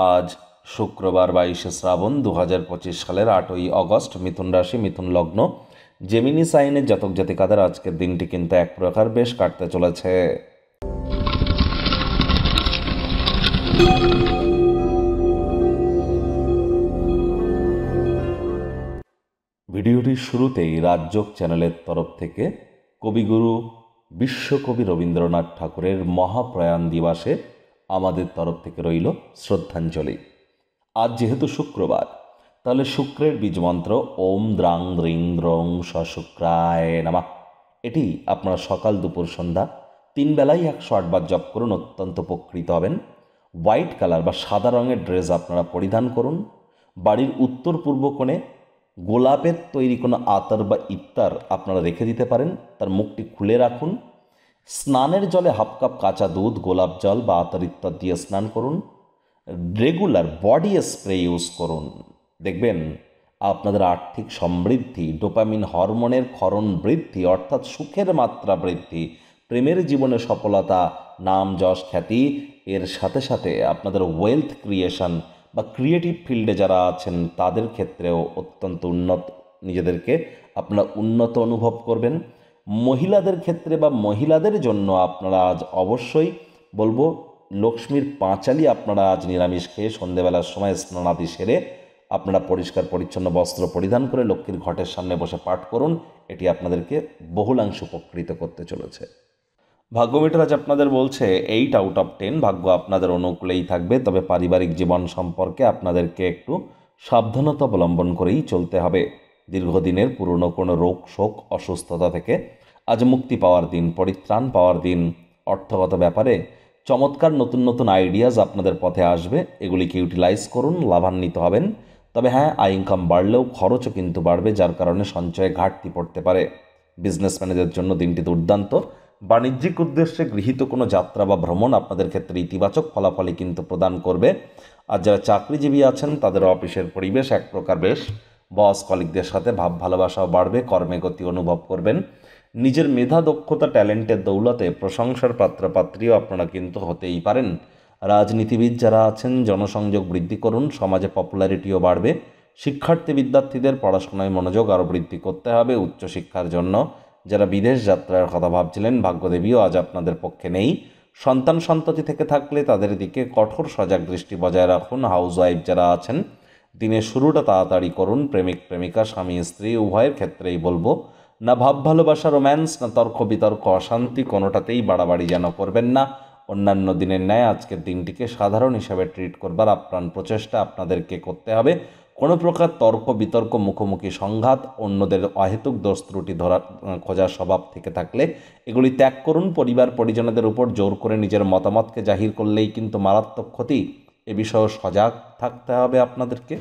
আজ শুক্রবার 22শে শ্রাবণ 2025 সালের 8ই অগস্ট। মিথুন রাশি, মিথুন লগ্ন, জেমিনি সাইনের জাতক জাতিকাদের আজকের দিনটি কিন্তু এক প্রকার বেশ কাটতে চলেছে। ভিডিওটির শুরুতেই রাজযোগ চ্যানেলের তরফ থেকে কবিগুরু বিশ্বকবি রবীন্দ্রনাথ ঠাকুরের মহাপ্রয়াণ দিবসে আমাদের তরফ থেকে রইল শ্রদ্ধাঞ্জলি। আজ যেহেতু শুক্রবার, তাহলে শুক্রের বীজমন্ত্র ওম দ্রাং দ্রিং দ্রং সশুক্রায় নমঃ, এটি আপনারা সকাল দুপুর সন্ধ্যা 3 বেলায় 108 বার জপ করুন, অত্যন্ত উপকৃত হবেন। হোয়াইট কালার বা সাদা রঙের ড্রেস আপনারা পরিধান করুন। বাড়ির উত্তর পূর্ব কোণে গোলাপের তৈরি কোনো আতর বা ইত্তার আপনারা রেখে দিতে পারেন, তার মুখটি খুলে রাখুন। স্নানের জলে হাফ কাপ কাঁচা দুধ, গোলাপ জল বা আতর ইত্যাদি দিয়ে স্নান করুন। রেগুলার বডি স্প্রে ইউজ করুন, দেখবেন আপনাদের আর্থিক সমৃদ্ধি, ডোপামিন হরমোনের ক্ষরণ বৃদ্ধি অর্থাৎ সুখের মাত্রা বৃদ্ধি, প্রেমের জীবনে সফলতা, নাম যশ খ্যাতি, এর সাথে সাথে আপনাদের ওয়েলথ ক্রিয়েশন বা ক্রিয়েটিভ ফিল্ডে যারা আছেন তাদের ক্ষেত্রেও অত্যন্ত নিজেদেরকে আপনারা উন্নত অনুভব করবেন। মহিলাদের ক্ষেত্রে বা মহিলাদের জন্য আপনারা আজ অবশ্যই বলবো লক্ষ্মীর পাঁচালি আপনারা আজ নিরামিষ খেয়ে সন্ধেবেলার সময় স্নানাদি সেরে আপনারা পরিষ্কার পরিচ্ছন্ন বস্ত্র পরিধান করে লক্ষ্মীর ঘটের সামনে বসে পাঠ করুন। এটি আপনাদেরকে বহুলাংশ উপকৃত করতে চলেছে। ভাগ্যমিটার আজ আপনাদের বলছে 8 আউট অফ 10, ভাগ্য আপনাদের অনুকূলেই থাকবে, তবে পারিবারিক জীবন সম্পর্কে আপনাদেরকে একটু সাবধানতা অবলম্বন করেই চলতে হবে। দীর্ঘদিনের পুরনো কোনো রোগ শোক অসুস্থতা থেকে আজ মুক্তি পাওয়ার দিন, পরিত্রাণ পাওয়ার দিন। অর্থগত ব্যাপারে চমৎকার নতুন নতুন আইডিয়াজ আপনাদের পথে আসবে, এগুলিকে ইউটিলাইজ করুন, লাভান্বিত হবেন। তবে হ্যাঁ, আয় ইনকাম বাড়লেও খরচও কিন্তু বাড়বে, যার কারণে সঞ্চয়ে ঘাটতি পড়তে পারে। বিজনেসম্যানদের জন্য দিনটি দুর্দান্ত। বাণিজ্যিক উদ্দেশ্যে গৃহীত কোনো যাত্রা বা ভ্রমণ আপনাদের ক্ষেত্রে ইতিবাচক ফলাফলই কিন্তু প্রদান করবে। আর যারা চাকরিজীবী আছেন তাদের অফিসের পরিবেশ এক প্রকার বেশ, বস কলিগদের সাথে ভাব ভালোবাসাও বাড়বে, কর্মে গতি অনুভব করবেন। নিজের মেধা দক্ষতা ট্যালেন্টের দৌলতে প্রশংসার পাত্রপাত্রীও আপনারা কিন্তু হতেই পারেন। রাজনীতিবিদ যারা আছেন জনসংযোগ বৃদ্ধি করুন, সমাজে পপুলারিটিও বাড়বে। শিক্ষার্থী বিদ্যার্থীদের পড়াশোনায় মনোযোগ আরও বৃদ্ধি করতে হবে উচ্চশিক্ষার জন্য। যারা বিদেশ যাত্রার কথা ভাবছিলেন, ভাগ্যদেবীও আজ আপনাদের পক্ষে নেই। সন্তান সন্ততি থেকে থাকলে তাদের দিকে কঠোর সজাগ দৃষ্টি বজায় রাখুন। হাউসওয়াইফ যারা আছেন দিনের শুরুটা তাড়াতাড়ি করুন। প্রেমিক প্রেমিকা, স্বামী স্ত্রী উভয়ের ক্ষেত্রেই বলবো না ভাব ভালোবাসা, রোম্যান্স, না তর্ক বিতর্ক, অশান্তি, কোনোটাতেই বাড়াবাড়ি যেন করবেন না। অন্যান্য দিনের ন্যায় আজকের দিনটিকে সাধারণ হিসাবে ট্রিট করবার আপ্রাণ প্রচেষ্টা আপনাদেরকে করতে হবে। কোনো প্রকার তর্ক বিতর্ক, মুখোমুখি সংঘাত, অন্যদের অহেতুক দোষ ত্রুটি খোঁজার স্বভাব থেকে থাকলে এগুলি ত্যাগ করুন। পরিবার পরিজনদের উপর জোর করে নিজের মতামতকে জাহির করলেই কিন্তু মারাত্মক ক্ষতি। এ বিষয়ে সজাগ থাকতে হবে আপনাদেরকে।